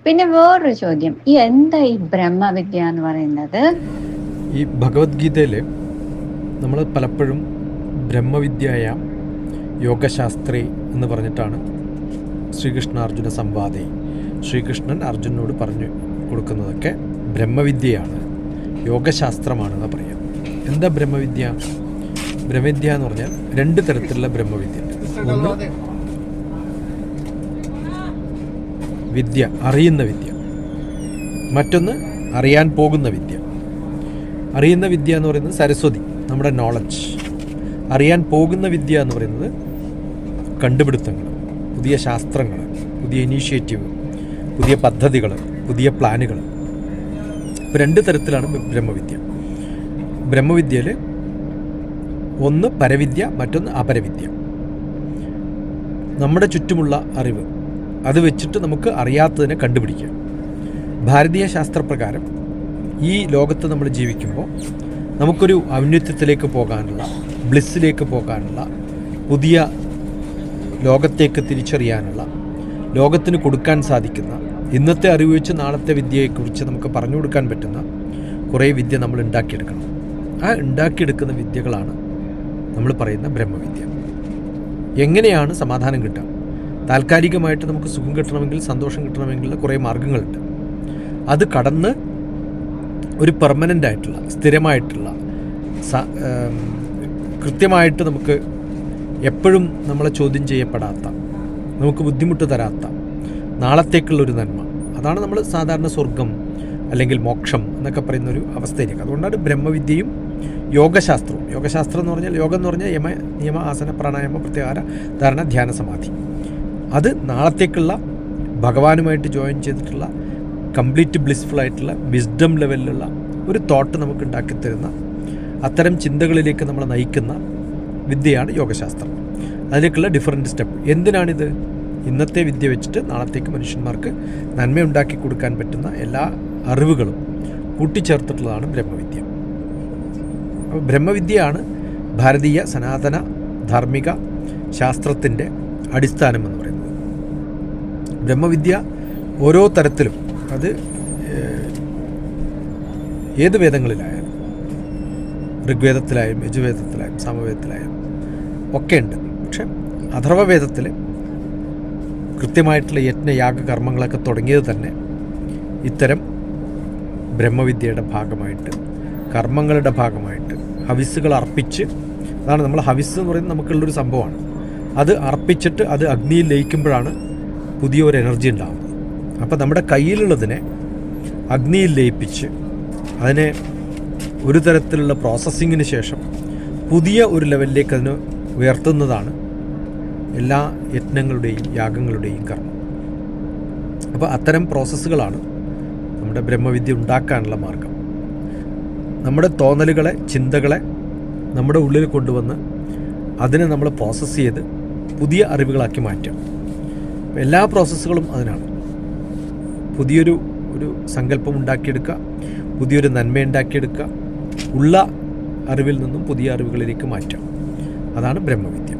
പിന്നെ വേറൊരു ചോദ്യം, എന്താ ഈ ബ്രഹ്മവിദ്യ എന്ന് പറയുന്നത്? ഈ ഭഗവത്ഗീതയിൽ നമ്മൾ പലപ്പോഴും ബ്രഹ്മവിദ്യയായ യോഗശാസ്ത്രി എന്ന് പറഞ്ഞിട്ടാണ് ശ്രീകൃഷ്ണ അർജുന സംവാദേ ശ്രീകൃഷ്ണൻ അർജുനോട് പറഞ്ഞു കൊടുക്കുന്നതൊക്കെ ബ്രഹ്മവിദ്യയാണ്, യോഗശാസ്ത്രമാണെന്ന് പറയാം. എന്താ ബ്രഹ്മവിദ്യ? ബ്രഹ്മവിദ്യ എന്ന് പറഞ്ഞാൽ രണ്ട് തരത്തിലുള്ള ബ്രഹ്മവിദ്യ ഉണ്ട്. ഒന്ന് വിദ്യ, അറിയുന്ന വിദ്യ. മറ്റൊന്ന് അറിയാൻ പോകുന്ന വിദ്യ. അറിയുന്ന വിദ്യ എന്ന് പറയുന്നത് സരസ്വതി, നമ്മുടെ നോളജ്. അറിയാൻ പോകുന്ന വിദ്യ എന്ന് പറയുന്നത് കണ്ടുപിടുത്തങ്ങൾ, പുതിയ ശാസ്ത്രങ്ങൾ, പുതിയ ഇനീഷ്യേറ്റീവ്, പുതിയ പദ്ധതികൾ, പുതിയ പ്ലാനുകൾ. ഇപ്പോൾ രണ്ട് തരത്തിലാണ് ബ്രഹ്മവിദ്യ. ബ്രഹ്മവിദ്യയിൽ ഒന്ന് പരവിദ്യ, മറ്റൊന്ന് അപരവിദ്യ. നമ്മുടെ ചുറ്റുമുള്ള അറിവ്, അത് വെച്ചിട്ട് നമുക്ക് അറിയാത്തതിനെ കണ്ടുപിടിക്കാം. ഭാരതീയ ശാസ്ത്രപ്രകാരം ഈ ലോകത്ത് നമ്മൾ ജീവിക്കുമ്പോൾ നമുക്കൊരു ഔന്നത്യത്തിലേക്ക് പോകാനുള്ള, ബ്ലിസ്സിലേക്ക് പോകാനുള്ള, പുതിയ ലോകത്തേക്ക് തിരിച്ചറിയാനുള്ള, ലോകത്തിന് കൊടുക്കാൻ സാധിക്കുന്ന, ഇന്നത്തെ അറിവ് വെച്ച് നാളത്തെ വിദ്യയെക്കുറിച്ച് നമുക്ക് പറഞ്ഞു കൊടുക്കാൻ പറ്റുന്ന കുറേ വിദ്യ നമ്മൾ ഉണ്ടാക്കിയെടുക്കണം. ആ ഉണ്ടാക്കിയെടുക്കുന്ന വിദ്യകളാണ് നമ്മൾ പറയുന്ന ബ്രഹ്മവിദ്യ. എങ്ങനെയാണ് സമാധാനം കിട്ടുക? താൽക്കാലികമായിട്ട് നമുക്ക് സുഖം കിട്ടണമെങ്കിൽ, സന്തോഷം കിട്ടണമെങ്കിൽ കുറേ മാർഗങ്ങളുണ്ട്. അത് കടന്ന് ഒരു പെർമനൻ്റ് ആയിട്ടുള്ള, സ്ഥിരമായിട്ടുള്ള, കൃത്യമായിട്ട് നമുക്ക് എപ്പോഴും നമ്മളെ ചോദ്യം ചെയ്യപ്പെടാത്ത, നമുക്ക് ബുദ്ധിമുട്ട് തരാത്ത നാളത്തേക്കുള്ളൊരു നന്മ, അതാണ് നമ്മൾ സാധാരണ സ്വർഗം അല്ലെങ്കിൽ മോക്ഷം എന്നൊക്കെ പറയുന്നൊരു അവസ്ഥയിലേക്ക്. അതുകൊണ്ടാണ് ബ്രഹ്മവിദ്യയും യോഗശാസ്ത്രവും. യോഗശാസ്ത്രം എന്ന് പറഞ്ഞാൽ, യോഗം എന്ന് പറഞ്ഞാൽ നിയമ, ആസന, പ്രാണായാമ, പ്രത്യാഹാര, ധാരണ, ധ്യാന, സമാധി. അത് നാളത്തേക്കുള്ള ഭഗവാനുമായിട്ട് ജോയിൻ ചെയ്തിട്ടുള്ള കംപ്ലീറ്റ് ബ്ലിസ്ഫുൾ ആയിട്ടുള്ള വിസ്ഡം ലെവലിലുള്ള ഒരു തോട്ട് നമുക്ക് ഉണ്ടാക്കിത്തരുന്ന, അത്തരം ചിന്തകളിലേക്ക് നമ്മളെ നയിക്കുന്ന വിദ്യയാണ് യോഗശാസ്ത്രം. അതിലേക്കുള്ള ഡിഫറൻറ്റ് സ്റ്റെപ്പ്. എന്തിനാണിത്? ഇന്നത്തെ വിദ്യ വെച്ചിട്ട് നാളത്തേക്ക് മനുഷ്യന്മാർക്ക് നന്മയുണ്ടാക്കി കൊടുക്കാൻ പറ്റുന്ന എല്ലാ അറിവുകളും കൂട്ടിച്ചേർത്തിട്ടുള്ളതാണ് ബ്രഹ്മവിദ്യ. അപ്പോൾ ബ്രഹ്മവിദ്യയാണ് ഭാരതീയ സനാതന ധാർമ്മിക ശാസ്ത്രത്തിൻ്റെ അടിസ്ഥാനം എന്ന് പറയുന്നത്. ബ്രഹ്മവിദ്യ ഓരോ തരത്തിലും, അത് ഏത് വേദങ്ങളിലായാലും, ഋഗ്വേദത്തിലായും യജുർവേദത്തിലായും സാമവേദത്തിലായും ഒക്കെ ഉണ്ട്. പക്ഷെ അഥർവവേദത്തിൽ കൃത്യമായിട്ടുള്ള യജ്ഞയാഗ കർമ്മങ്ങളൊക്കെ തുടങ്ങിയത് തന്നെ ഇത്തരം ബ്രഹ്മവിദ്യയുടെ ഭാഗമായിട്ട്, കർമ്മങ്ങളുടെ ഭാഗമായിട്ട്, ഹവിസ്സുകൾ അർപ്പിച്ച്. അതാണ് നമ്മൾ ഹവിസ് എന്ന് പറയുന്നത്, നമുക്കുള്ളൊരു സംഭവമാണ്. അത് അർപ്പിച്ചിട്ട് അത് അഗ്നിയിൽ ലയിക്കുമ്പോഴാണ് പുതിയൊരു എനർജി ഉണ്ടാകുന്നത്. അപ്പോൾ നമ്മുടെ കയ്യിലുള്ളതിനെ അഗ്നിയിൽ ലയിപ്പിച്ച് അതിനെ ഒരു തരത്തിലുള്ള പ്രോസസ്സിങ്ങിന് ശേഷം പുതിയ ഒരു ലെവലിലേക്ക് അതിന് ഉയർത്തുന്നതാണ് എല്ലാ യജ്ഞങ്ങളുടെയും യാഗങ്ങളുടെയും കർമ്മം. അപ്പോൾ അത്തരം പ്രോസസ്സുകളാണ് നമ്മുടെ ബ്രഹ്മവിദ്യ ഉണ്ടാക്കാനുള്ള മാർഗം. നമ്മുടെ തോന്നലുകളെ, ചിന്തകളെ നമ്മുടെ ഉള്ളിൽ കൊണ്ടുവന്ന് അതിനെ നമ്മൾ പ്രോസസ്സ് ചെയ്ത് പുതിയ അറിവുകളാക്കി മാറ്റുക. എല്ലാ പ്രോസസ്സുകളും അതിനാണ്. പുതിയൊരു സങ്കല്പം ഉണ്ടാക്കിയെടുക്കുക, പുതിയൊരു നന്മ ഉണ്ടാക്കിയെടുക്കുക, ഉള്ള അറിവിൽ നിന്നും പുതിയ അറിവുകളിലേക്ക് മാറ്റുക. അതാണ് ബ്രഹ്മവിദ്യ.